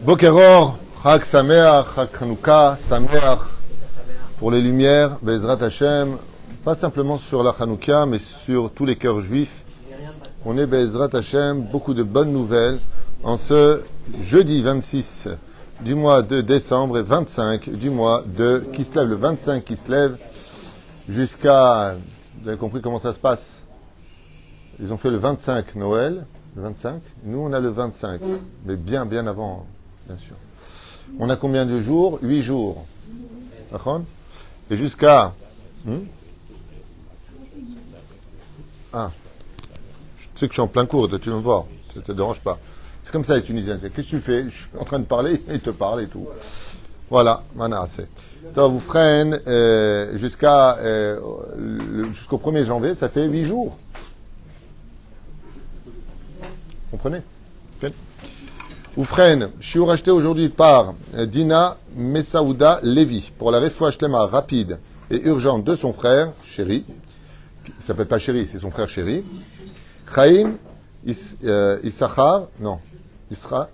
Bokeror, Chag Sameach, Chag Chanukah, Sameach, pour les lumières, Bezrat Hashem, pas simplement sur la Chanukah, mais sur tous les cœurs juifs. On est Bezrat Hashem, beaucoup de bonnes nouvelles en ce jeudi 26 du mois de décembre et 25 du mois de Kislev, le 25 Kislev, jusqu'à, vous avez compris comment ça se passe. Ils ont fait le 25 Noël, le 25, nous on a le 25, mais bien avant, bien sûr. On a combien de jours? 8 jours. Et jusqu'à... Ah, je sais que je suis en plein cours, tu veux me voir, ça ne te dérange pas. C'est comme ça les Tunisiens, c'est qu'est-ce que tu fais? Je suis en train de parler, ils te parlent et tout. Voilà, maintenant c'est. Donc vous freinez jusqu'au 1er janvier, ça fait 8 jours. Comprenez? Okay. Oufren, shiur acheté aujourd'hui par Dina Messaouda Lévi pour la refoua shlema rapide et urgente de son frère, Chéri. Il ne s'appelle pas Chéri, c'est son frère Chéri. Chaim Issachar, non. Issachar.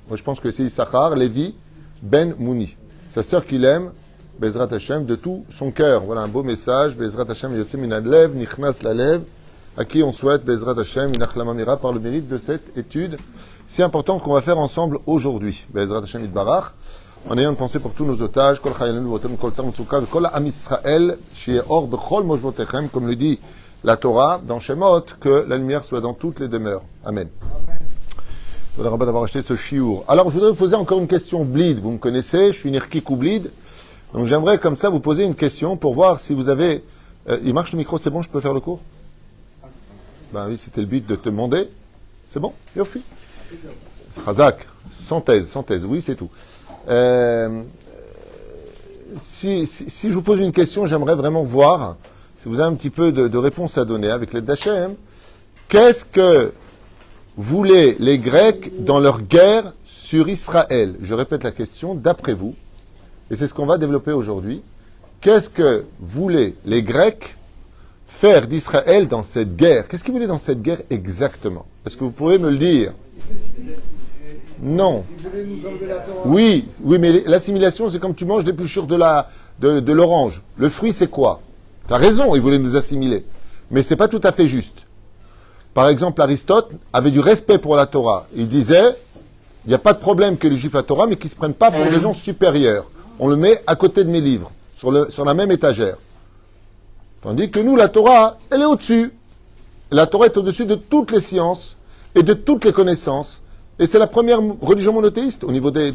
Moi je pense que c'est Issachar Lévi Ben Mouni. Sa sœur qu'il aime, Bezrat Hashem, de tout son cœur. Voilà un beau message. Bezrat Hashem Yotze Min Lev, Nichnas la Lev, à qui on souhaite Bezrat Hashem, Inachlam Amira, par le mérite de cette étude si importante qu'on va faire ensemble aujourd'hui. Bezrat Hashem Yitbarach, en ayant une pensée pour tous nos otages, Kol Chayalenu Votem, Kol Tsar Mutsuka, Kol Am Israël, Shieh Or Bechol Moshvotechem, comme le dit la Torah dans Shemot, que la lumière soit dans toutes les demeures. Amen. Je voudrais d'avoir acheté ce chiour. Alors, je voudrais vous poser encore une question blid. Vous me connaissez, je suis Nirkik ou blid. Donc, j'aimerais comme ça vous poser une question pour voir si vous avez... il marche le micro, c'est bon, je peux faire le cours? Ben oui, c'était le but de te demander. C'est bon? Yofi. Chazak, sans thèse, oui, c'est tout. Si je vous pose une question, j'aimerais vraiment voir si vous avez un petit peu de réponse à donner avec l'aide d'Hachem. Qu'est-ce que voulaient les Grecs dans leur guerre sur Israël? Je répète la question, d'après vous, et c'est ce qu'on va développer aujourd'hui. Qu'est-ce que voulaient les Grecs faire d'Israël dans cette guerre? Qu'est-ce qu'ils voulaient dans cette guerre exactement? Est-ce que vous pourrez me le dire? Non. Oui, mais l'assimilation, c'est comme tu manges l'épluchure de l'orange. Le fruit, c'est quoi? Tu as raison, ils voulaient nous assimiler. Mais c'est pas tout à fait juste. Par exemple, Aristote avait du respect pour la Torah. Il disait, il n'y a pas de problème que les Juifs à Torah, mais qu'ils ne se prennent pas pour des gens supérieurs. On le met à côté de mes livres, sur la même étagère. Tandis que nous, la Torah, elle est au-dessus. La Torah est au-dessus de toutes les sciences et de toutes les connaissances. Et c'est la première religion monothéiste au niveau des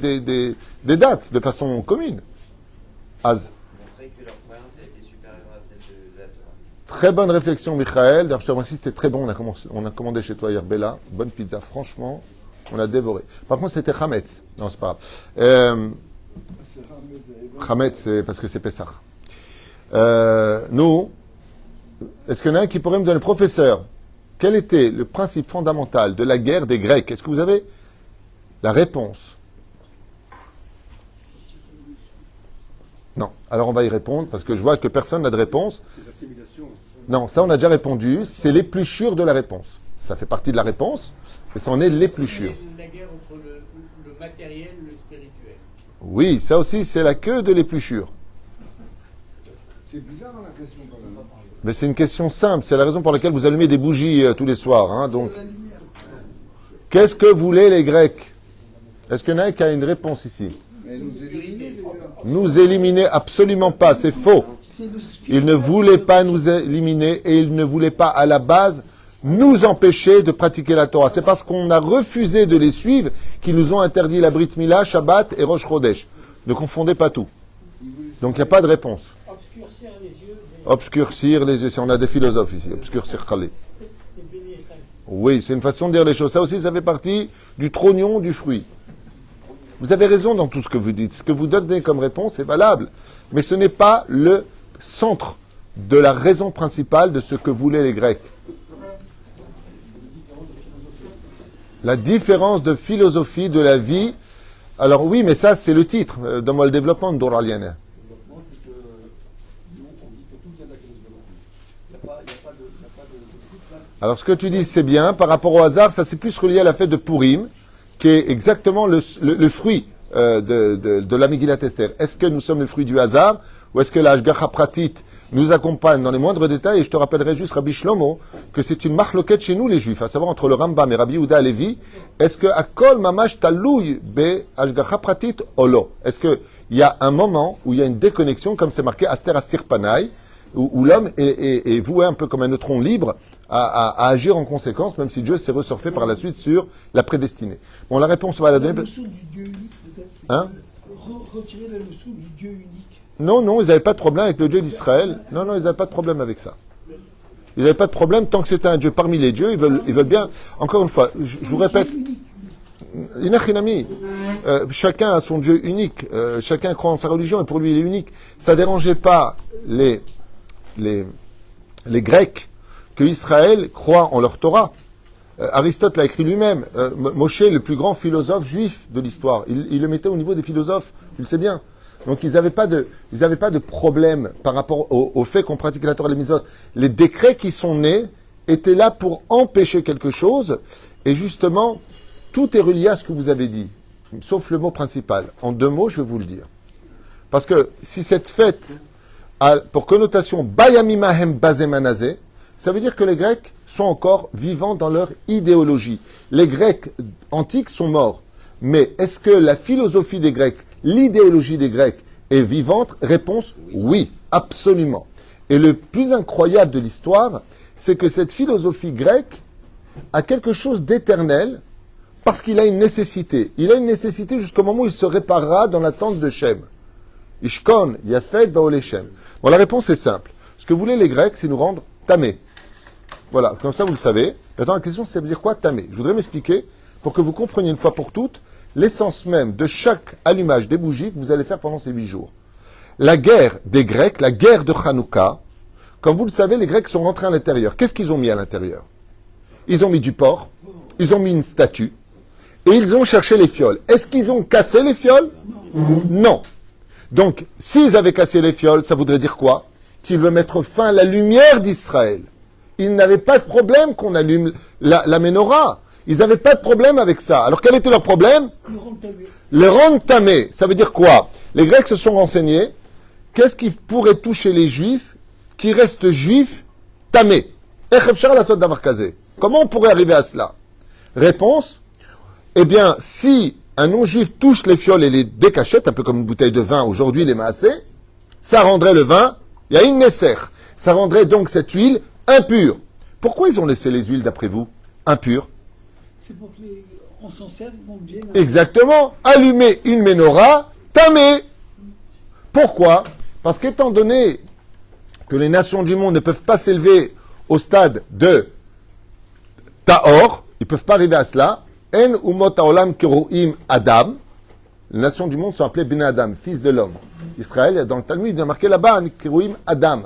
dates, de façon commune. Az. Très bonne réflexion, Michael. D'ailleurs, je te remercie, c'était très bon. On a commandé chez toi hier, Bella. Bonne pizza, franchement, on a dévoré. Par contre, c'était Chametz. Non, c'est pas grave. Chametz, c'est parce que c'est Pessah. Nous, est-ce qu'il y en a un qui pourrait me donner, professeur, quel était le principe fondamental de la guerre des Grecs? Est-ce que vous avez la réponse? Non. Alors on va y répondre parce que je vois que personne n'a de réponse. C'est l'assimilation. Non, ça on a déjà répondu. C'est l'épluchure de la réponse. Ça fait partie de la réponse, mais ça en est l'épluchure. La guerre entre le matériel et le spirituel. Oui, ça aussi c'est la queue de l'épluchure. C'est bizarre la question quand même. Mais c'est une question simple. C'est la raison pour laquelle vous allumez des bougies tous les soirs. Hein, donc, qu'est-ce que voulaient les Grecs? Est-ce qu'il y en a un qui a une réponse ici? Mais nous éliminer. Nous éliminer, absolument pas. C'est faux. Ils ne voulaient pas nous éliminer et ils ne voulaient pas à la base nous empêcher de pratiquer la Torah. C'est parce qu'on a refusé de les suivre qu'ils nous ont interdit la Brit Mila, Shabbat et Rosh Chodesh. Ne confondez pas tout. Donc il n'y a pas de réponse. Obscurcir les yeux. Obscurcir les yeux. Si on a des philosophes ici. Obscurcir Khalé. Oui, c'est une façon de dire les choses. Ça aussi, ça fait partie du trognon du fruit. Vous avez raison dans tout ce que vous dites. Ce que vous donnez comme réponse est valable. Mais ce n'est pas le centre de la raison principale de ce que voulaient les Grecs. La différence de philosophie de la vie. Alors oui, mais ça, c'est le titre. Donne-moi le développement de Doralienne. Alors ce que tu dis, c'est bien. Par rapport au hasard, ça c'est plus relié à la fête de Purim, qui est exactement le fruit de la Megillat Esther. Est-ce que nous sommes le fruit du hasard ou est-ce que la Hashgacha Pratit nous accompagne dans les moindres détails? Et je te rappellerai juste, Rabbi Shlomo, que c'est une marloquette chez nous les Juifs, à savoir entre le Rambam et Rabbi Yehuda Halevi. Est-ce que Akol Mamash Talouy be Hashgacha Pratit Olo? Est-ce qu'il y a un moment où il y a une déconnexion, comme c'est marqué Aster Astir Panay, où l'homme est voué un peu comme un neutron libre à agir en conséquence, même si Dieu s'est ressurfé par la suite sur la prédestinée. Bon, la réponse, on va la donner. La notion du Dieu unique, peut-être. Hein? Retirer la notion du Dieu unique. Non, ils n'avaient pas de problème avec le Dieu d'Israël. Non, ils n'avaient pas de problème avec ça. Ils n'avaient pas de problème tant que c'était un Dieu parmi les dieux. Ils veulent bien. Encore une fois, je vous répète. Inachinami. Chacun a son Dieu unique. Chacun croit en sa religion et pour lui il est unique. Ça dérangeait pas les Grecs que Israël croit en leur Torah. Aristote l'a écrit lui-même. Moshe, le plus grand philosophe juif de l'histoire, il le mettait au niveau des philosophes. Tu le sais bien. Donc ils n'avaient pas de problème par rapport au fait qu'on pratique la Torah et les mitzvot. Les décrets qui sont nés étaient là pour empêcher quelque chose. Et justement, tout est relié à ce que vous avez dit, sauf le mot principal. En 2 mots, je vais vous le dire. Parce que si cette fête a pour connotation Bayamimahem Bazemanazé, ça veut dire que les Grecs sont encore vivants dans leur idéologie. Les Grecs antiques sont morts. Mais est-ce que la philosophie des Grecs, l'idéologie des Grecs est vivante? Réponse, oui, absolument. Et le plus incroyable de l'histoire, c'est que cette philosophie grecque a quelque chose d'éternel parce qu'il a une nécessité. Il a une nécessité jusqu'au moment où il se réparera dans la tente de Shem. Ishkon, Yafet, Baolé Shem. Bon, la réponse est simple. Ce que voulaient les Grecs, c'est nous rendre tamés. Voilà, comme ça vous le savez. Maintenant, la question, c'est ça veut dire quoi, tamé? Je voudrais m'expliquer pour que vous compreniez une fois pour toutes l'essence même de chaque allumage des bougies que vous allez faire pendant ces 8 jours. La guerre des Grecs, la guerre de Hanouka, comme vous le savez, les Grecs sont rentrés à l'intérieur. Qu'est-ce qu'ils ont mis à l'intérieur? Ils ont mis du porc, ils ont mis une statue, et ils ont cherché les fioles. Est-ce qu'ils ont cassé les fioles? Non. Donc, s'ils avaient cassé les fioles, ça voudrait dire quoi? Qu'ils veulent mettre fin à la lumière d'Israël. Ils n'avaient pas de problème qu'on allume la menorah. Ils n'avaient pas de problème avec ça. Alors quel était leur problème? Le rendre tamé. Ça veut dire quoi? Les Grecs se sont renseignés. Qu'est-ce qui pourrait toucher les Juifs qui restent Juifs tamés? Comment on pourrait arriver à cela? Réponse. Eh bien, si un non-juif touche les fioles et les décachette, un peu comme une bouteille de vin aujourd'hui, les maasés, ça rendrait le vin, il y a une nesser. Ça rendrait donc cette huile impure. Pourquoi ils ont laissé les huiles, d'après vous, impures? C'est pour qu'on s'en serve, on vienne. Exactement. Allumer une menorah, tamé. Pourquoi? Parce qu'étant donné que les nations du monde ne peuvent pas s'élever au stade de Tahor, ils ne peuvent pas arriver à cela. En umot haolam keroim Adam. Les nations du monde sont appelées Ben Adam, fils de l'homme. Israël, dans le Talmud, il y a marqué là-bas, keroim Adam.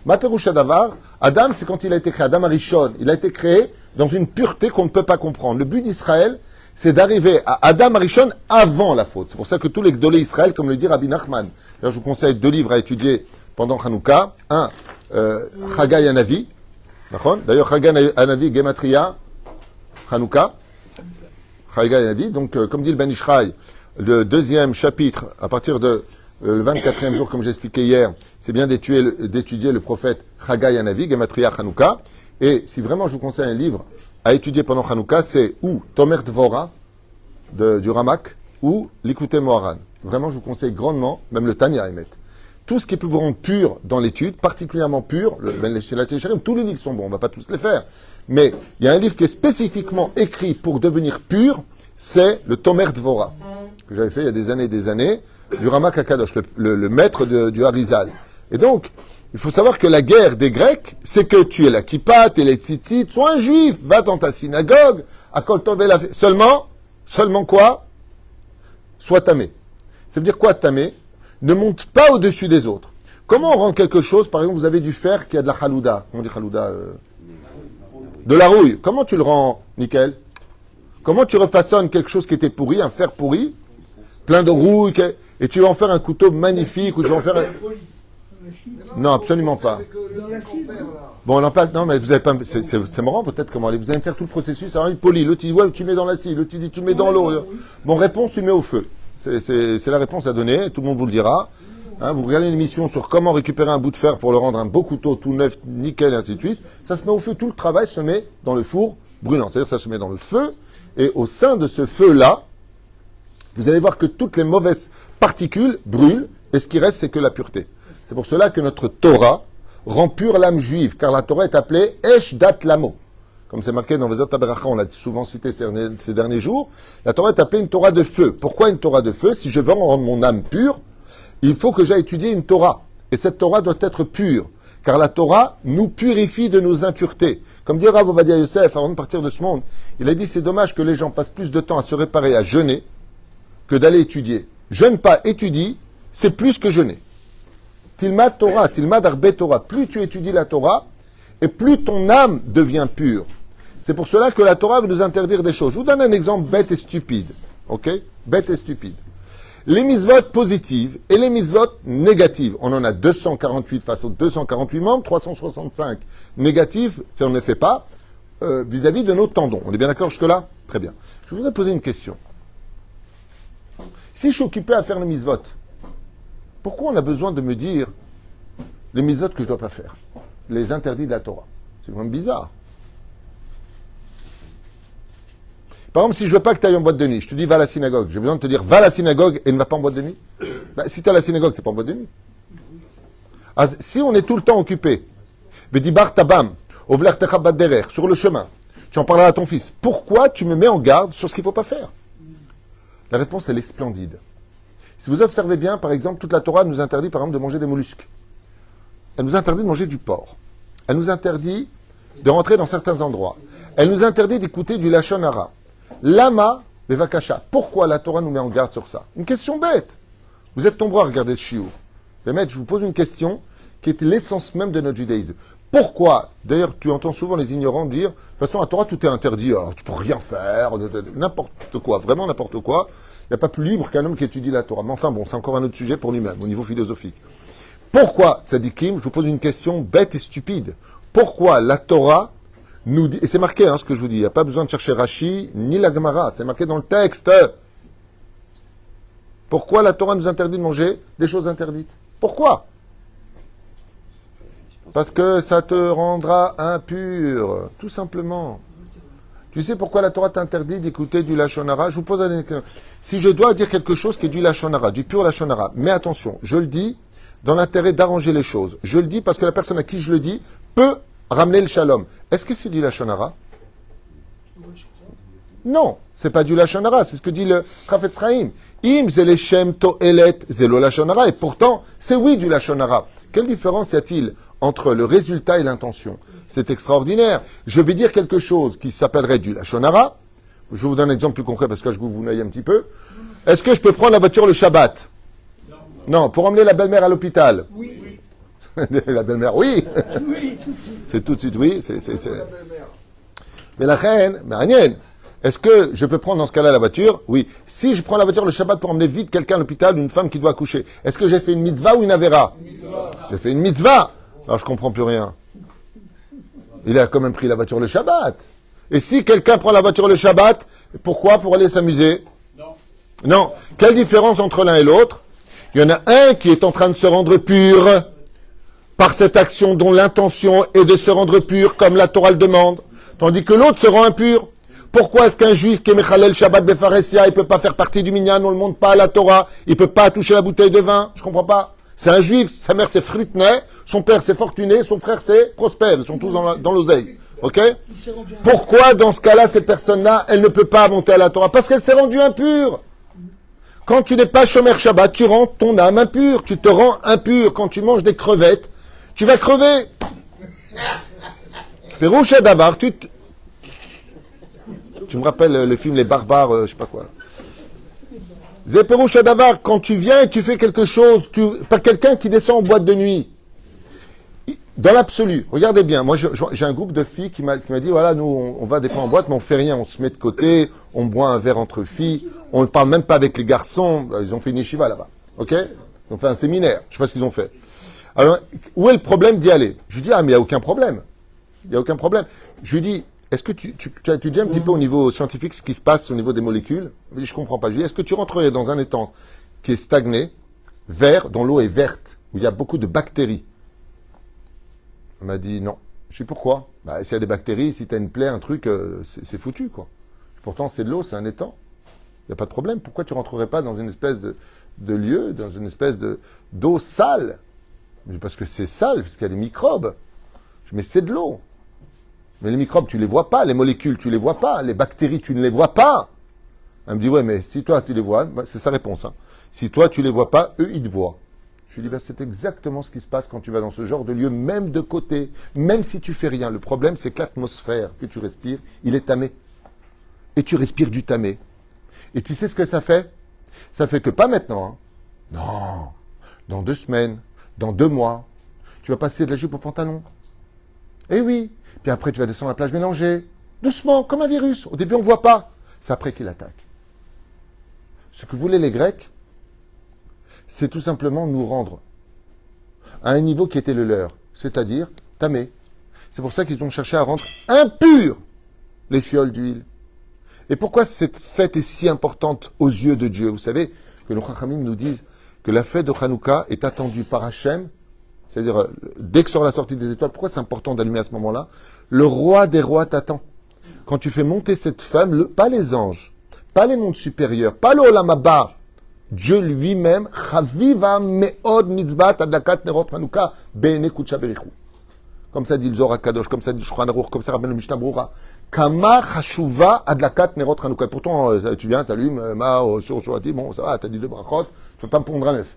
Ma peroucha davar, Adam, c'est quand il a été créé, Adam Arishon. Il a été créé dans une pureté qu'on ne peut pas comprendre. Le but d'Israël, c'est d'arriver à Adam Arishon avant la faute. C'est pour ça que tous les Gdolé Israël, comme le dit Rabbi Nachman, là, je vous conseille 2 livres à étudier pendant Hanouka. Un, Chagai Hanavi. D'ailleurs, Chagai Hanavi, Gematria, Hanouka. Chagai Hanavi. Donc, comme dit le Ben Ishraï, le 2e chapitre, à partir de le 24e jour, comme j'expliquais hier, c'est bien d'étudier le prophète Chagai Hanavi, Gematria Hanouka. Et si vraiment je vous conseille un livre à étudier pendant Hanouka, c'est ou Tomer Dvora du Ramak ou Likutei Moharan. Vraiment, je vous conseille grandement, même le Tanya Emet. Tout ce qui peut vous rendre pur dans l'étude, particulièrement pur, chez la Télécharim, tous les livres sont bons, on ne va pas tous les faire. Mais il y a un livre qui est spécifiquement écrit pour devenir pur, c'est le Tomer Dvora, que j'avais fait il y a des années, du Ramak HaKadosh, le maître du Harizal. Et donc, il faut savoir que la guerre des Grecs, c'est que tu es la kippa, tu es les tzitzit, sois un juif, va dans ta synagogue, à Kol Tov et la... Seulement quoi? Sois tamé. Ça veut dire quoi tamé? Ne monte pas au-dessus des autres. Comment on rend quelque chose? Par exemple, vous avez du fer qui a de la halouda. Comment on dit halouda? De la rouille. Comment tu le rends nickel? Comment tu refaçonnes quelque chose qui était pourri, un fer pourri, plein de rouille, et tu vas en faire un couteau magnifique, ou tu vas en faire un... Non, absolument pas. Dans l'acide, Bon, on en parle. Non, mais vous avez pas. C'est marrant, peut-être comment aller. Vous allez me faire tout le processus. Alors, il polie. L'autre, il dit, ouais, tu mets dans la scie. L'autre, il dit, tu mets dans l'eau. Bon, réponse, tu mets au feu. C'est la réponse à donner. Tout le monde vous le dira. Hein, vous regardez une émission sur comment récupérer un bout de fer pour le rendre un beau couteau tout neuf, nickel, et ainsi de suite. Ça se met au feu. Tout le travail se met dans le four brûlant. C'est-à-dire, ça se met dans le feu. Et au sein de ce feu-là, vous allez voir que toutes les mauvaises particules brûlent. Et ce qui reste, c'est que la pureté. C'est pour cela que notre Torah rend pure l'âme juive, car la Torah est appelée Esh Dat Lamo. Comme c'est marqué dans Vezot Aberacha, on l'a souvent cité ces derniers jours, la Torah est appelée une Torah de feu. Pourquoi une Torah de feu? Si je veux rendre mon âme pure, il faut que j'aille étudier une Torah. Et cette Torah doit être pure, car la Torah nous purifie de nos impuretés. Comme dit Rav Ovadia Yosef, avant de partir de ce monde, il a dit c'est dommage que les gens passent plus de temps à se réparer, à jeûner, que d'aller étudier. Jeûne pas, étudie, c'est plus que jeûner. Tilmad Torah, Tilmad Arbe Torah. Plus tu étudies la Torah, et plus ton âme devient pure. C'est pour cela que la Torah veut nous interdire des choses. Je vous donne un exemple bête et stupide. Ok? Bête et stupide. Les mitzvot positives et les mitzvot négatives. On en a 248 face aux 248 membres, 365 négatifs, si on ne les fait pas, vis-à-vis de nos tendons. On est bien d'accord jusque-là? Très bien. Je voudrais poser une question. Si je suis occupé à faire les mitzvot, pourquoi on a besoin de me dire les mitzvot que je ne dois pas faire? Les interdits de la Torah. C'est quand même bizarre. Par exemple, si je ne veux pas que tu ailles en boîte de nuit, je te dis va à la synagogue. J'ai besoin de te dire va à la synagogue et ne va pas en boîte de nuit. Ben, si tu es à la synagogue, tu n'es pas en boîte de nuit. Ah, si on est tout le temps occupé, Bedibar Tabam, Ovler Techabad Derer, sur le chemin, tu en parleras à ton fils. Pourquoi tu me mets en garde sur ce qu'il ne faut pas faire? La réponse, elle est splendide. Si vous observez bien, par exemple, toute la Torah nous interdit, par exemple, de manger des mollusques. Elle nous interdit de manger du porc. Elle nous interdit de rentrer dans certains endroits. Elle nous interdit d'écouter du Lachon Hara. Lama Bevakasha. Pourquoi la Torah nous met en garde sur ça? Une question bête. Vous êtes nombreux à regarder ce shiur. Mais maître, je vous pose une question qui est l'essence même de notre judaïsme. Pourquoi? D'ailleurs, tu entends souvent les ignorants dire, de toute façon, la Torah, tout est interdit, alors tu peux rien faire, n'importe quoi, vraiment n'importe quoi. Il n'y a pas plus libre qu'un homme qui étudie la Torah. Mais enfin, bon, c'est encore un autre sujet pour lui-même, au niveau philosophique. Pourquoi, Tzadikim, je vous pose une question bête et stupide. Pourquoi la Torah nous dit, et c'est marqué, ce que je vous dis, il n'y a pas besoin de chercher Rashi, ni la Gemara, c'est marqué dans le texte. Pourquoi la Torah nous interdit de manger des choses interdites? Pourquoi? Parce que ça te rendra impur, tout simplement. Tu sais pourquoi la Torah t'interdit d'écouter du Lachon Hara? Je vous pose une question. Si je dois dire quelque chose qui est du Lachon Hara, du pur Lachon Hara, mais attention, je le dis dans l'intérêt d'arranger les choses. Je le dis parce que la personne à qui je le dis peut ramener le shalom. Est-ce que c'est du Lachon Hara? Non, c'est pas du Lachon Hara, c'est ce que dit le Chafetz Chaim. Im zeleshem to'elet zelo Lachon Hara. Et pourtant, c'est oui du Lachon Hara. Quelle différence y a-t-il entre le résultat et l'intention? C'est extraordinaire. Je vais dire quelque chose qui s'appellerait du Lachon Hara. Je vous donne un exemple plus concret parce que je vous noyez un petit peu. Est-ce que je peux prendre la voiture le Shabbat? Non, pour emmener la belle-mère à l'hôpital. Oui. La belle-mère, oui. Oui, tout de suite. C'est tout de suite, oui. Mais la reine, Marianne, est-ce que je peux prendre dans ce cas-là la voiture? Oui. Si je prends la voiture le Shabbat pour emmener vite quelqu'un à l'hôpital, une femme qui doit accoucher, est-ce que j'ai fait une mitzvah ou une avéra? J'ai fait une mitzvah. Alors je comprends plus rien. Il a quand même pris la voiture le Shabbat. Et si quelqu'un prend la voiture le Shabbat, pourquoi? Pour aller s'amuser? Non. Quelle différence entre l'un et l'autre? Il y en a un qui est en train de se rendre pur par cette action dont l'intention est de se rendre pur comme la Torah le demande, tandis que l'autre se rend impur. Pourquoi est-ce qu'un juif qui est Mechalel Shabbat Befaresia, il peut pas faire partie du minyan, on ne le montre pas à la Torah, il peut pas toucher la bouteille de vin? Je comprends pas. C'est un juif, sa mère c'est Fritney, son père c'est Fortuné, son frère c'est Prosper, ils sont tous dans l'oseille. Ok? Pourquoi dans ce cas-là, cette personne-là, elle ne peut pas monter à la Torah? Parce qu'elle s'est rendue impure. Quand tu n'es pas Shomer Shabbat, tu rends ton âme impure, tu te rends impur. Quand tu manges des crevettes, tu vas crever. Péroucha Davar, tu me rappelles le film Les Barbares, je sais pas quoi. Zé Péroucha Davar, quand tu viens et tu fais quelque chose, pas quelqu'un qui descend en boîte de nuit. Dans l'absolu, regardez bien, moi j'ai un groupe de filles qui m'a dit, voilà, nous on va des fois en boîte, mais on fait rien, on se met de côté, on boit un verre entre filles, on ne parle même pas avec les garçons, ils ont fait une yeshiva là-bas, ok? Ils ont fait un séminaire, je sais pas ce qu'ils ont fait. Alors, où est le problème d'y aller? Je dis, mais il n'y a aucun problème. Il n'y a aucun problème. Je lui dis, est-ce que tu étudies un petit peu au niveau scientifique ce qui se passe au niveau des molécules? Mais je ne comprends pas. Je lui dis, est-ce que tu rentrerais dans un étang qui est stagné, vert, dont l'eau est verte, où il y a beaucoup de bactéries? Elle m'a dit non. Je sais pourquoi. Bah, s'il y a des bactéries, si tu as une plaie, un truc, c'est foutu, quoi. Pourtant, c'est de l'eau, c'est un étang. Il n'y a pas de problème. Pourquoi tu ne rentrerais pas dans une espèce de lieu, dans une espèce d'eau sale? Je dis, parce que c'est sale, parce qu'il y a des microbes. Je dis, mais c'est de l'eau. Mais les microbes, tu ne les vois pas. Les molécules, tu ne les vois pas. Les bactéries, tu ne les vois pas. Elle me dit, ouais, mais si toi, tu les vois, bah, c'est sa réponse. Hein. Si toi, tu ne les vois pas, eux, ils te voient. Je lui dis, bah, c'est exactement ce qui se passe quand tu vas dans ce genre de lieu, même de côté, même si tu fais rien. Le problème, c'est que l'atmosphère que tu respires, il est tamé. Et tu respires du tamé. Et tu sais ce que ça fait? Ça fait que pas maintenant. Hein. Non. Dans 2 semaines, dans 2 mois, tu vas passer de la jupe au pantalon. Eh oui. Puis après, tu vas descendre à la plage mélangée. Doucement, comme un virus. Au début, on ne voit pas. C'est après qu'il attaque. Ce que voulaient les Grecs, c'est tout simplement nous rendre à un niveau qui était le leur, c'est-à-dire tamé. C'est pour ça qu'ils ont cherché à rendre impurs les fioles d'huile. Et pourquoi cette fête est si importante aux yeux de Dieu? Vous savez que nos Chachamim nous disent que la fête de Hanouka est attendue par Hachem, c'est-à-dire dès que sort la sortie des étoiles. Pourquoi c'est important d'allumer à ce moment-là? Le roi des rois t'attend. Quand tu fais monter cette femme, pas les anges, pas les mondes supérieurs, pas le Olam Haba, Dieu lui-même, Chaviva me'od mitzvat adlakat nerot Hanouka be'ene kudsha berichu. Comme ça dit le Zohar Kadosh, comme ça dit le Shulchan Aruch, comme ça rappelle le Mishnah Brura. Kama chashuva adlakat nerot Hanouka. Pourtant, tu viens, t'allumes, sur Shoati, bon, ça va, t'as dit 2 brachot, tu peux pas me pondre un œuf.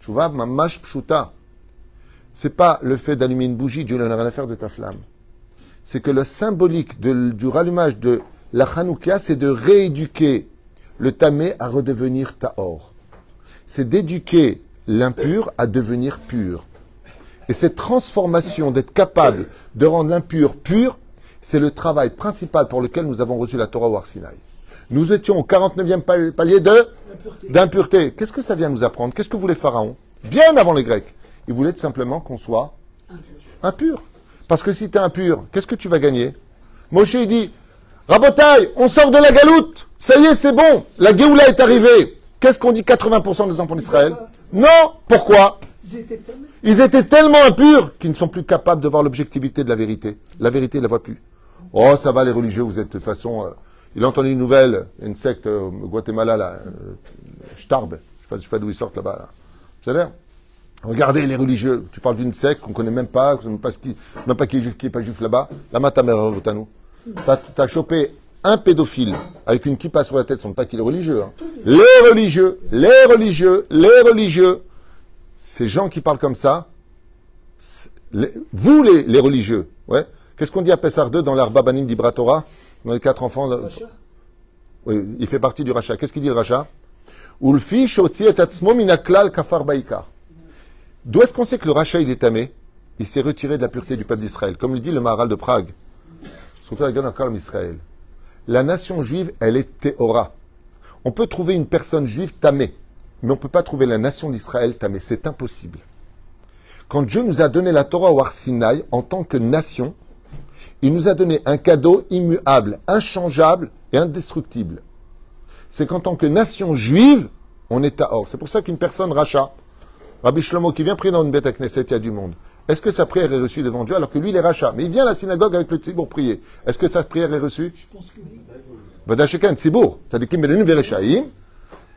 Chouva, mamash pshuta. C'est pas le fait d'allumer une bougie, Dieu n'en a rien à faire de ta flamme. C'est que le symbolique du rallumage de la Hanouka, c'est de rééduquer le tamé à redevenir tahor. C'est d'éduquer l'impur à devenir pur. Et cette transformation, d'être capable de rendre l'impur pur, c'est le travail principal pour lequel nous avons reçu la Torah au Har Sinaï. Nous étions au 49e palier d'impureté. Qu'est-ce que ça vient nous apprendre? Qu'est-ce que voulaient les pharaons? Bien avant les Grecs. Ils voulaient tout simplement qu'on soit impur. Parce que si tu es impur, qu'est-ce que tu vas gagner? Moshe, il dit, Rabotaï, on sort de la galoute. Ça y est, c'est bon. La Géoula est arrivée. Qu'est-ce qu'on dit 80% des enfants d'Israël? Non. Pourquoi? Ils étaient tellement impurs qu'ils ne sont plus capables de voir l'objectivité de la vérité. La vérité, ils ne la voient plus. Oh, ça va, les religieux, vous êtes de toute façon... il a entendu une nouvelle, une secte au Guatemala, là, Starb. Je ne sais pas d'où ils sortent là-bas. Là. Vous savez? Regardez les religieux. Tu parles d'une secte qu'on ne connaît même pas, même pas qui est juif, qui n'est pas juif là-bas. La matamère votanou. T'as chopé un pédophile avec une kippa sur la tête, ce ne sont pas qu'il est religieux. Hein. Les religieux. Ces gens qui parlent comme ça, vous les religieux, ouais. Qu'est-ce qu'on dit à Pessar 2 dans l'Arba Banim d'Ibra Torah? Dans les 4 enfants. Oui, il fait partie du rachat. Qu'est-ce qu'il dit le rachat? Ulfi shotzi et atzmo minaklal kafar baikar. D'où est-ce qu'on sait que le rachat il est tamé? Il s'est retiré de la pureté du peuple d'Israël. Comme le dit le Maharal de Prague. Surtout avec Israël. La nation juive, elle est théora. On peut trouver une personne juive tamée, mais on ne peut pas trouver la nation d'Israël tamée. C'est impossible. Quand Dieu nous a donné la Torah au Har Sinaï en tant que nation, il nous a donné un cadeau immuable, inchangeable et indestructible. C'est qu'en tant que nation juive, on est tahor. C'est pour ça qu'une personne rachat, Rabbi Shlomo, qui vient prier dans une bête à Knesset, il y a du monde. Est-ce que sa prière est reçue devant Dieu alors que lui, il est rachat? Mais il vient à la synagogue avec le tzibour prier. Est-ce que sa prière est reçue? Je pense que oui. Vadasheken tzibour. C'est-à-dire qu'il met le Vereshaïm.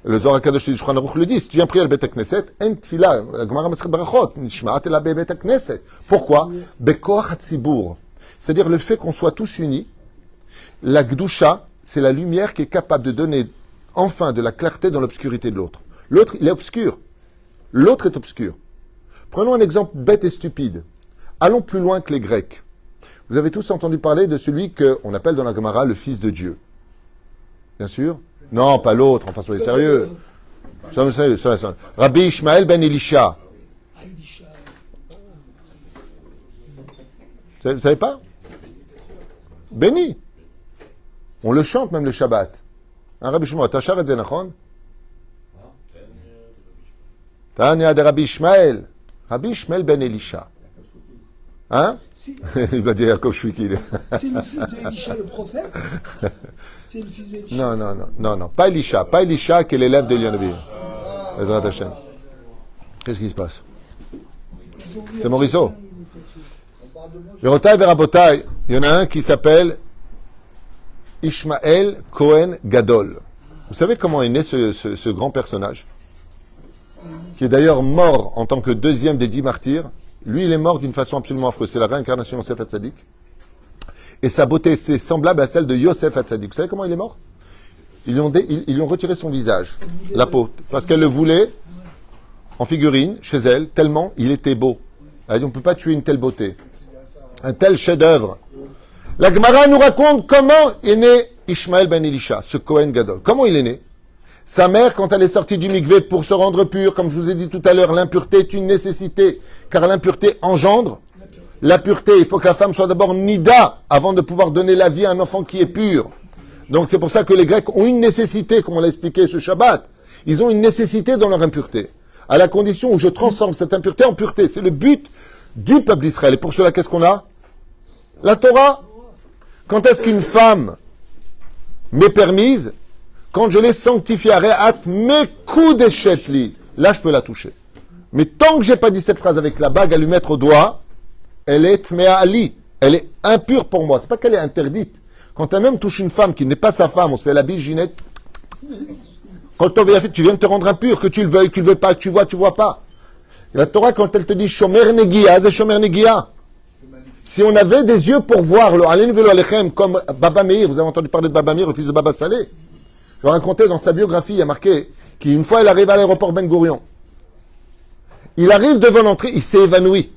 Le Zohar Kadosh du Shulchan Aruch le dit. Si tu viens prier à la bête à Knesset, en tfila. La Gemara Masechet Berachot. Nishma'at el bête à Knesset. Pourquoi? Bekoach tzibour. C'est-à-dire le fait qu'on soit tous unis. La Gdusha, c'est la lumière qui est capable de donner enfin de la clarté dans l'obscurité de l'autre. L'autre, il est obscur. L'autre est obscur. Prenons un exemple bête et stupide. Allons plus loin que les Grecs. Vous avez tous entendu parler de celui qu'on appelle dans la Gemara le fils de Dieu. Bien sûr? Non, pas l'autre, enfin soyez sérieux. Soyez sérieux, ça. Rabbi Ishmael ben Elisha. Vous ne savez pas? Béni. On le chante même le Shabbat. Hein, Rabbi Shmuel, t'as charret zenachon? Tania de Rabbi Ishmael. Rabbi Ishmael ben Elisha. Hein? C'est Il va dire Yaakov Shwiki. c'est le fils de Elisha le prophète. C'est le fils d'Elisha. Non. Pas Elisha qui est l'élève de Elianavi. Bezrat Hashem. Qu'est-ce qui se passe? C'est Morisot. Vérotaï Verabotaï, il y en a un qui s'appelle Ishmael Cohen Gadol. Vous savez comment est né ce grand personnage? Qui est d'ailleurs mort en tant que deuxième des 10 martyrs. Lui, il est mort d'une façon absolument affreuse. C'est la réincarnation de Yosef Hatzadik. Et sa beauté, c'est semblable à celle de Yosef Hatzadik. Vous savez comment il est mort? Ils lui ont retiré son visage, la peau, parce qu'elle le voulait en figurine, chez elle, tellement il était beau. Elle a dit, on ne peut pas tuer une telle beauté. Un tel chef-d'œuvre. La Gemara nous raconte comment est né Ishmael ben Elisha, ce Cohen Gadol. Comment il est né? Sa mère, quand elle est sortie du mikvé pour se rendre pure, comme je vous ai dit tout à l'heure, l'impureté est une nécessité, car l'impureté engendre la pureté. Il faut que la femme soit d'abord nida avant de pouvoir donner la vie à un enfant qui est pur. Donc c'est pour ça que les Grecs ont une nécessité, comme on l'a expliqué ce Shabbat. Ils ont une nécessité dans leur impureté, à la condition où je transforme cette impureté en pureté. C'est le but du peuple d'Israël. Et pour cela, qu'est-ce qu'on a? La Torah. Quand est-ce qu'une femme m'est permise? Quand je l'ai sanctifiée à Re'at Mekudeshetli, là je peux la toucher. Mais tant que j'ai pas dit cette phrase avec la bague à lui mettre au doigt, elle est Tmea Ali. Elle est impure pour moi. C'est pas qu'elle est interdite. Quand un homme touche une femme qui n'est pas sa femme, on se fait la bise, Ginette. Quand tu viens de te rendre impur, que tu le veuilles, que tu le veux pas, que tu vois pas. La Torah, quand elle te dit Shomer Negia, c'est Shomer Negia. Si on avait des yeux pour voir le Alen Velo Alechem, comme Baba Meir, vous avez entendu parler de Baba Meir, le fils de Baba Saleh. Je racontais dans sa biographie, il y a marqué qu'une fois il arrive à l'aéroport Ben Gurion. Il arrive devant l'entrée, il s'est évanoui.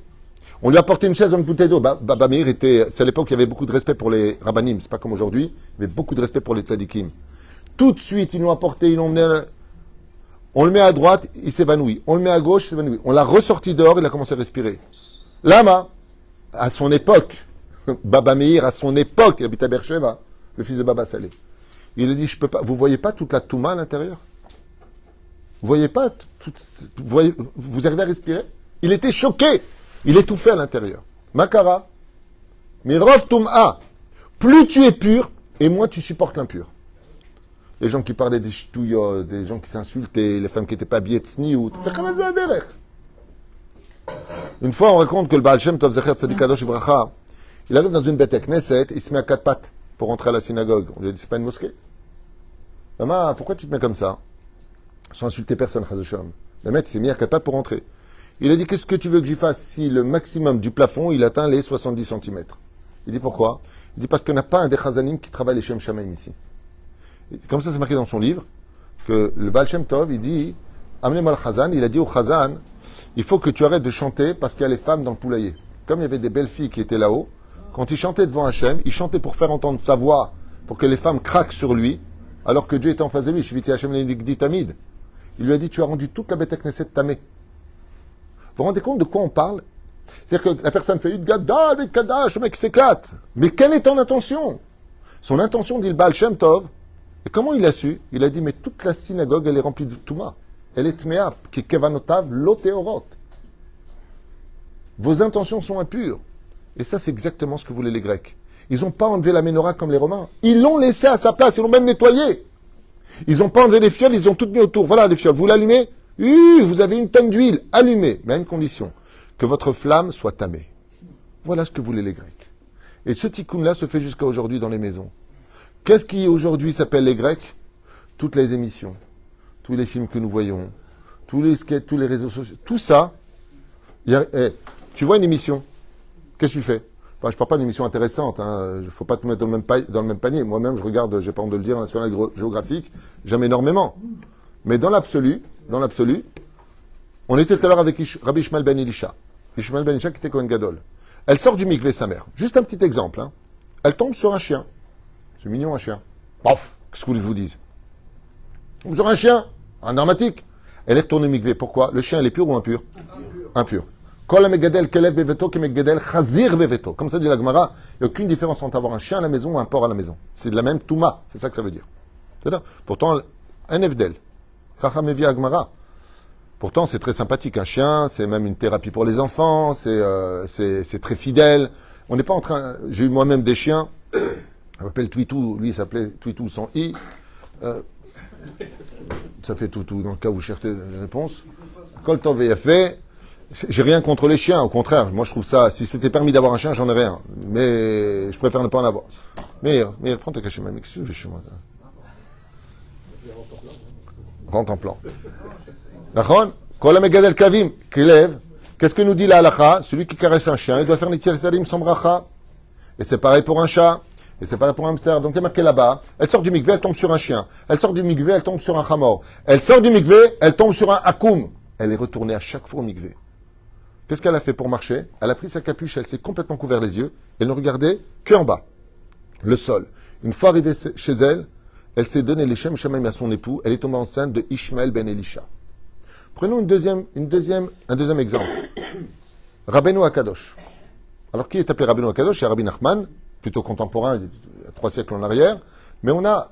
On lui a apporté une chaise dans une bouteille d'eau. Baba Meir était, c'est à l'époque il y avait beaucoup de respect pour les rabbanim, c'est pas comme aujourd'hui, il y avait beaucoup de respect pour les tzadikim. Tout de suite, ils l'ont apporté, ils l'ont emmené. On le met à droite, il s'évanouit. On le met à gauche, il s'évanouit. On l'a ressorti dehors, il a commencé à respirer. Lama, à son époque, Baba Meir, à son époque, il habite à Beersheva, le fils de Baba Saleh. Il a dit, je peux pas, vous voyez pas toute la touma à l'intérieur? Vous voyez pas, vous arrivez à respirer? Il était choqué. Il étouffait à l'intérieur. Makara, Mirov Tum'a. Plus tu es pur, et moins tu supportes l'impur. Les gens qui parlaient des ch'touillots, des gens qui s'insultaient, les femmes qui n'étaient pas habillées de sniout. Une fois, on raconte que le Baal Shem Tov Zecher Tzadik Kadosh Ibracha, il arrive dans une bête Knesset, il se met à 4 pattes pour rentrer à la synagogue. On lui a dit, c'est pas une mosquée. Maman, pourquoi tu te mets comme ça? Sans insulter personne, Chazashom. Le maître s'est mis à 4 pattes pour rentrer. Il a dit, qu'est-ce que tu veux que j'y fasse si le maximum du plafond, il atteint les 70 cm? Il dit, pourquoi? Il dit, parce qu'on n'a pas un des Chazanim qui travaille les Shem Shamaim ici. Et comme ça, c'est marqué dans son livre, que le Baal Shem Tov, il dit, amenez-moi le Chazan. Il a dit au Chazan, il faut que tu arrêtes de chanter parce qu'il y a les femmes dans le poulailler. Comme il y avait des belles filles qui étaient là-haut, quand il chantait devant Hachem, il chantait pour faire entendre sa voix, pour que les femmes craquent sur lui, alors que Dieu était en face de lui. Shviti Hachem dit Tamid. Il lui a dit, tu as rendu toute la bête Knesset tamée. Vous vous rendez compte de quoi on parle? C'est-à-dire que la personne fait une gada avec Kadash, le mec s'éclate. Mais quelle est ton intention? Son intention, dit le Baal Shem Tov. Et comment il a su? Il a dit, mais toute la synagogue, elle est remplie de Touma. Elle est Tmea, qui est Kevanotav, Loteorot. Vos intentions sont impures. Et ça, c'est exactement ce que voulaient les Grecs. Ils n'ont pas enlevé la menorah comme les Romains. Ils l'ont laissé à sa place, ils l'ont même nettoyé. Ils n'ont pas enlevé les fioles, ils ont tout mis autour. Voilà les fioles, vous l'allumez, vous avez une tonne d'huile, allumez, mais à une condition, que votre flamme soit tamée. Voilà ce que voulaient les Grecs. Et ce tikkun-là se fait jusqu'à aujourd'hui dans les maisons. Qu'est-ce qui aujourd'hui s'appelle les Grecs? Toutes les émissions, tous les films que nous voyons, tous les skates, tous les réseaux sociaux, tout ça. Tu vois une émission, qu'est-ce que tu fais? Enfin, je ne parle pas d'une émission intéressante, il ne faut pas tout mettre dans le même panier. Moi-même, je regarde, j'ai pas honte de le dire, National Geographic, j'aime énormément. Mais dans l'absolu, on était tout à l'heure avec Rabbi Ishmael ben Elisha. Ishmael ben Elisha qui était Kohen Gadol. Elle sort du mikvé, sa mère. Juste un petit exemple. Elle tombe sur un chien. C'est mignon, un chien. Paf, qu'est-ce que vous voulez que je vous dise? Elle tombe sur un chien, un dramatique. Elle est retournée au mikvé. Pourquoi? Le chien, il est pur ou impur? Impur. Kol megadel kelev beveto ki megadel chazir beveto. Comme ça dit la Gemara, il n'y a aucune différence entre avoir un chien à la maison ou un porc à la maison. C'est de la même touma. C'est ça que ça veut dire. Pourtant, un evdel. Chacham evi Gemara. Pourtant, c'est très sympathique. Un chien, c'est même une thérapie pour les enfants. C'est très fidèle. On n'est pas en train... J'ai eu moi-même des chiens. On m'appelle Twitou. Lui, il s'appelait Twitou sans I. Ça fait Toutou, dans le cas où vous cherchez les réponses. Coltov VFV. J'ai rien contre les chiens, au contraire. Moi, je trouve ça... Si c'était permis d'avoir un chien, j'en ai rien. Mais je préfère ne pas en avoir. Mais prends ta cachet, même. Qu'est-ce que tu fais chez moi? Rentre en plan. D'accord? Kol hamegadel kavim, kilev. Qu'est-ce que nous dit la halakha? Celui qui caresse un chien, il doit faire nitiel salim sans bracha. Et c'est pareil pour un chat. Et c'est pareil pour un hamster. Donc il y a marqué là-bas. Elle sort du mikvé, elle tombe sur un chien. Elle sort du mikvé, elle tombe sur un chamor. Elle sort du mikvé, elle tombe sur un akoum. Elle est retournée à chaque fois au mikvé. Qu'est-ce qu'elle a fait pour marcher? Elle a pris sa capuche, elle s'est complètement couvert les yeux. Elle ne regardait qu'en bas. Le sol. Une fois arrivée chez elle, elle s'est donné les Shem Shamaim à son époux. Elle est tombée enceinte de Ishmael ben Elisha. Prenons un deuxième exemple. Rabbeinu Akadosh. Alors, qui est appelé Rabbeinu Akadosh? C'est Rabbi Nachman, plutôt contemporain, il y a 3 siècles en arrière. Mais on a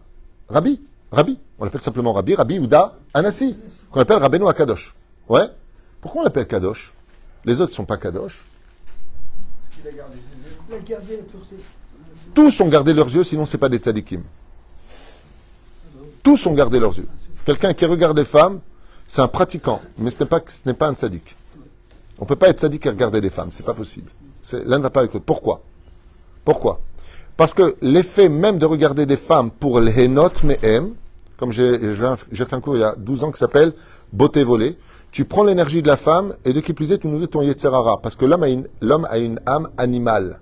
Rabbi. On l'appelle simplement Rabbi Ouda Anassi, qu'on appelle Rabbeinu Akadosh. Ouais. Pourquoi on l'appelle Kadosh? Les autres ne sont pas Kadosh. Il a gardé ses yeux. Il a gardé la pureté. Tous ont gardé leurs yeux, sinon ce n'est pas des tzadikim. Tous ont gardé leurs yeux. Quelqu'un qui regarde les femmes, c'est un pratiquant, mais ce n'est pas un tzadik. On ne peut pas être tzadik et regarder les femmes, c'est pas possible. L'un ne va pas avec l'autre. Pourquoi? Parce que l'effet même de regarder des femmes pour les henot mehem, comme j'ai fait un cours il y a 12 ans qui s'appelle beauté volée, tu prends l'énergie de la femme et de qui plus est, tu nourris ton Yetzer Hara. Parce que l'homme a une âme animale.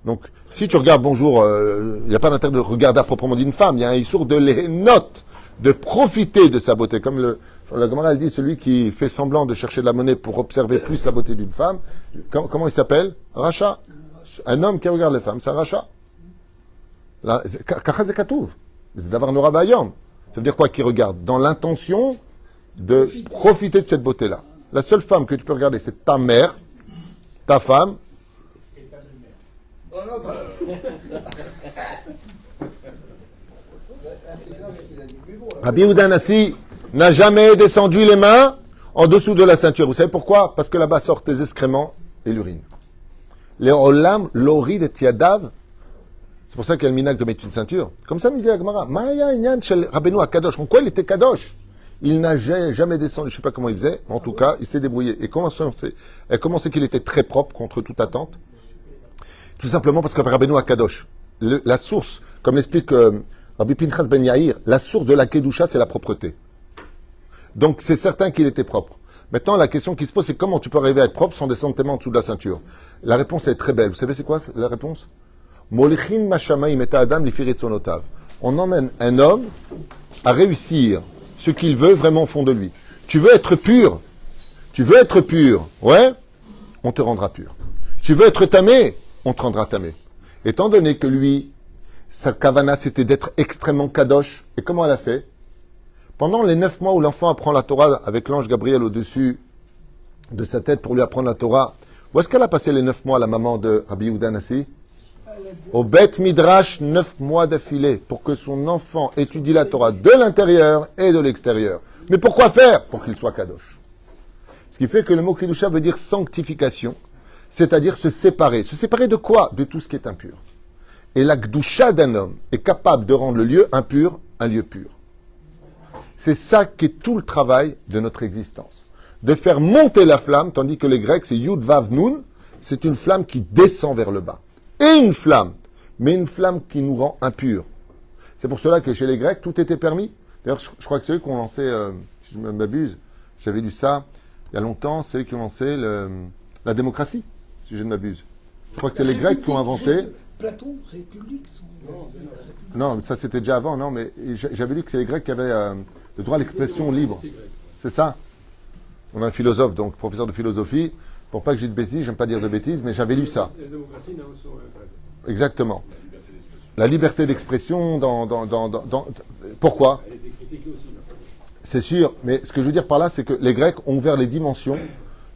Donc, si tu regardes, bonjour, il n'y a pas d'intérêt de regarder à proprement dit une femme, il y a un issour de les notes, de profiter de sa beauté. Comme la Gemara, elle dit, celui qui fait semblant de chercher de la monnaie pour observer plus la beauté d'une femme, comment il s'appelle? Racha. Un homme qui regarde les femmes, c'est un Racha. Kachaz et Katouv. C'est d'avoir Nora Bayom. Ça veut dire quoi qui regarde? Dans l'intention de profiter de cette beauté-là. La seule femme que tu peux regarder, c'est ta mère, ta femme. Oh non, bah. Rabbi Ouda Anassi n'a jamais descendu les mains en dessous de la ceinture. Vous savez pourquoi? Parce que là-bas sortent tes excréments et l'urine. Les olam, l'ori de tiadav. C'est pour ça qu'il y a le minac de mettre une ceinture. Comme ça, nous dit Agmara. Maya inyan shel Rabbeinu Akadosh. En quoi il était kadosh? Il n'a jamais descendu. Je ne sais pas comment il faisait. En tout cas, il s'est débrouillé. Et comment c'est qu'il était très propre contre toute attente? Tout simplement parce que Rabbeinu Akadosh, la source, comme l'explique Rabbi Pinchas ben Yair, la source de la Kedusha, c'est la propreté. Donc c'est certain qu'il était propre. Maintenant, la question qui se pose, c'est comment tu peux arriver à être propre sans descendre tes mains en dessous de la ceinture? La réponse est très belle. Vous savez c'est quoi la réponse? Molichin mashamaim et adam lifirit sonotav. On emmène un homme à réussir ce qu'il veut vraiment au fond de lui. Tu veux être pur? Ouais? On te rendra pur. Tu veux être tamé? On te rendra tamé. Étant donné que lui, sa kavana, c'était d'être extrêmement kadosh. Et comment elle a fait? Pendant les 9 mois où l'enfant apprend la Torah avec l'ange Gabriel au-dessus de sa tête pour lui apprendre la Torah, où est-ce qu'elle a passé les 9 mois, la maman de Rabbi Yehuda Anassi? Au Beth Midrash, 9 mois d'affilée, pour que son enfant étudie la Torah de l'intérieur et de l'extérieur. Mais pourquoi faire? Pour qu'il soit kadosh. Ce qui fait que le mot Kedusha veut dire sanctification, c'est-à-dire se séparer. Se séparer de quoi? De tout ce qui est impur. Et la Kedusha d'un homme est capable de rendre le lieu impur un lieu pur. C'est ça qui est tout le travail de notre existence. De faire monter la flamme, tandis que les Grecs, c'est Yud Vav Nun, c'est une flamme qui descend vers le bas. Et une flamme, mais une flamme qui nous rend impurs. C'est pour cela que chez les Grecs, tout était permis. D'ailleurs, je crois que c'est eux qui ont lancé, si je ne m'abuse, j'avais lu ça il y a longtemps, c'est eux qui ont lancé la démocratie, si je ne m'abuse. Je crois que c'est les Grecs qui ont inventé... Platon, République, Non, ça c'était déjà avant, non, mais j'avais lu que c'est les Grecs qui avaient le droit à l'expression libre. C'est ça? On a un philosophe, donc professeur de philosophie. Pour pas que j'ai de bêtises, j'aime pas dire de bêtises, mais j'avais lu ça. La démocratie n'a aussi Exactement. La liberté d'expression pourquoi? Elle a été critiquée aussi. C'est sûr, mais ce que je veux dire par là, c'est que les Grecs ont ouvert les dimensions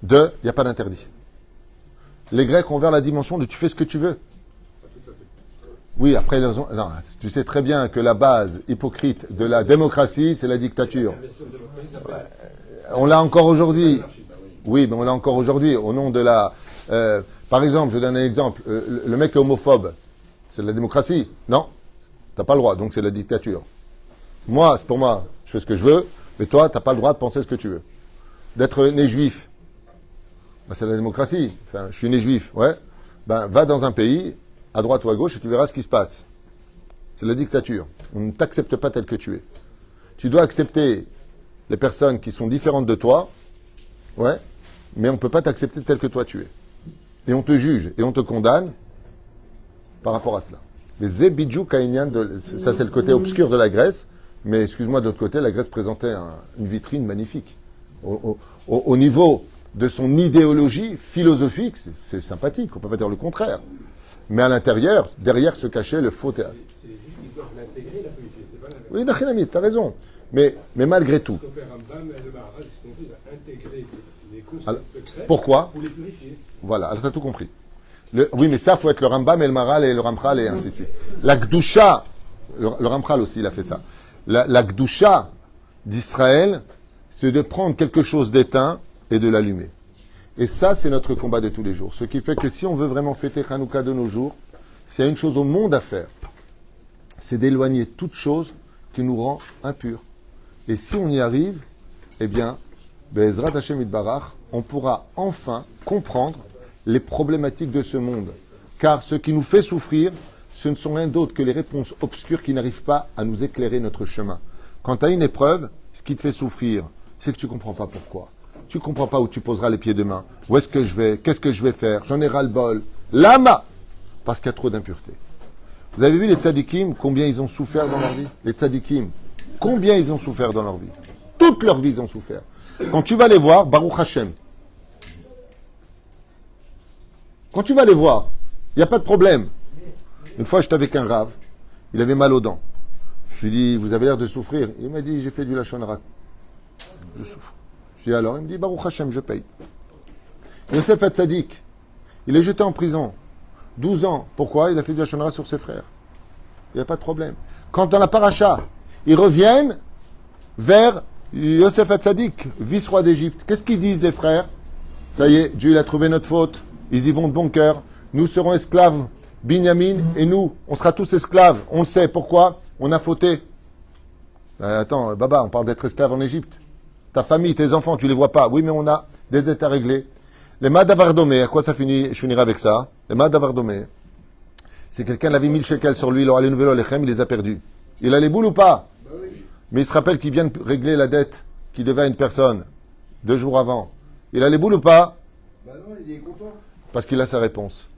de il n'y a pas d'interdit. Les Grecs ont ouvert la dimension de tu fais ce que tu veux. Oui, après, non, tu sais très bien que la base hypocrite de la démocratie, c'est la dictature. on l'a encore aujourd'hui. Oui, mais on l'a encore aujourd'hui au nom de la... par exemple, je donne un exemple. Le mec est homophobe. C'est de la démocratie? Non. T'as pas le droit, donc c'est de la dictature. Moi, c'est pour moi, je fais ce que je veux, mais toi, t'as pas le droit de penser ce que tu veux. D'être né juif, ben, c'est la démocratie. Enfin, je suis né juif, ouais. Ben, va dans un pays, à droite ou à gauche, et tu verras ce qui se passe. C'est la dictature. On ne t'accepte pas tel que tu es. Tu dois accepter les personnes qui sont différentes de toi, ouais, mais on ne peut pas t'accepter tel que toi tu es. Et on te juge, et on te condamne par rapport à cela. Mais Zebidjou Kaïnian, ça c'est le côté obscur de la Grèce, mais excuse-moi, de l'autre côté, la Grèce présentait une vitrine magnifique. Au niveau de son idéologie philosophique, c'est sympathique, on ne peut pas dire le contraire. Mais à l'intérieur, derrière se cachait le faux théâtre. C'est les juifs qui doivent l'intégrer, la politique, c'est pas la Oui, Nachinami, tu as raison. Mais malgré tout. Ce qu'on fait Rambam et le Maharal, c'est qu'on fait intégrer les concepts Alors, secrets pourquoi? Pour les purifier. Voilà, alors tu as tout compris. Oui, mais ça, il faut être le Rambam et le Maharal et le Ramchal et ainsi de suite. La Gdusha, le Ramchal aussi, il a fait ça. La Gdusha d'Israël, c'est de prendre quelque chose d'éteint et de l'allumer. Et ça, c'est notre combat de tous les jours. Ce qui fait que si on veut vraiment fêter Hanouka de nos jours, s'il y a une chose au monde à faire, c'est d'éloigner toute chose qui nous rend impurs. Et si on y arrive, eh bien, Be'ezrat Hashem Yitbarach, on pourra enfin comprendre les problématiques de ce monde. Car ce qui nous fait souffrir, ce ne sont rien d'autre que les réponses obscures qui n'arrivent pas à nous éclairer notre chemin. Quand tu as une épreuve, ce qui te fait souffrir, c'est que tu ne comprends pas pourquoi. Tu ne comprends pas où tu poseras les pieds demain. Où est-ce que je vais? Qu'est-ce que je vais faire? J'en ai ras-le-bol. Lama! Parce qu'il y a trop d'impureté. Vous avez vu les tzadikim, combien ils ont souffert dans leur vie? Les tzadikim, combien ils ont souffert dans leur vie? Toute leur vie, ils ont souffert. Quand tu vas les voir, Baruch Hashem. Quand tu vas les voir, il n'y a pas de problème. Une fois, j'étais avec un rave. Il avait mal aux dents. Je lui ai dit, vous avez l'air de souffrir. Il m'a dit, j'ai fait du lachon hara. Je souffre. Je lui ai dit, alors? Il me dit, Baruch Hashem, je paye. Yosef Hatzadik, il est jeté en prison. 12 ans. Pourquoi? Il a fait du lachon hara sur ses frères. Il n'y a pas de problème. Quand dans la paracha, ils reviennent vers Yosef Hatzadik, vice-roi d'Égypte, qu'est-ce qu'ils disent les frères? Ça y est, Dieu il a trouvé notre faute. Ils y vont de bon cœur. Nous serons esclaves. Binyamin et nous, on sera tous esclaves. On le sait. Pourquoi? On a fauté. Attends, Baba, on parle d'être esclave en Égypte. Ta famille, tes enfants, tu les vois pas. Oui, mais on a des dettes à régler. Les Madavardomé, à quoi ça finit? Je finirai avec ça. Les Madavardomé, c'est quelqu'un, il avait 1000 shekels sur lui, il aura les nouvelles Olechem, il les a perdus. Il a les boules ou pas? Mais il se rappelle qu'il vient de régler la dette qu'il devait à une personne 2 jours avant. Il a les boules ou pas? Bah non, il est content. Parce qu'il a sa réponse.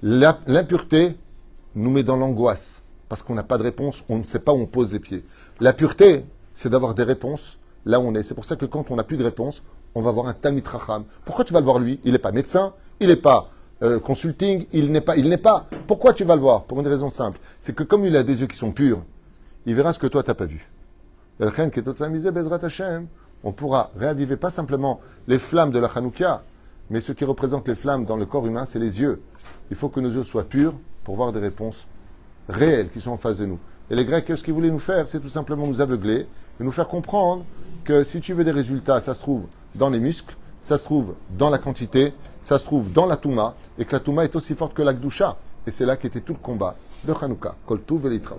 L'impureté nous met dans l'angoisse. Parce qu'on n'a pas de réponse, on ne sait pas où on pose les pieds. La pureté, c'est d'avoir des réponses là où on est. C'est pour ça que quand on n'a plus de réponse, on va voir un Talmid Chacham. Pourquoi tu vas le voir lui? Il n'est pas médecin, il n'est pas consulting, il n'est pas. Pourquoi tu vas le voir? Pour une raison simple. C'est que comme il a des yeux qui sont purs, il verra ce que toi, tu n'as pas vu. On pourra réaviver pas simplement les flammes de la Hanouka, mais ce qui représente les flammes dans le corps humain, c'est les yeux. Il faut que nos yeux soient purs pour voir des réponses réelles qui sont en face de nous. Et les Grecs, ce qu'ils voulaient nous faire, c'est tout simplement nous aveugler et nous faire comprendre que si tu veux des résultats, ça se trouve dans les muscles, ça se trouve dans la quantité, ça se trouve dans la Touma, et que la Touma est aussi forte que la Gdusha. Et c'est là qu'était tout le combat de Hanouka. Kol Tuv Velitrao.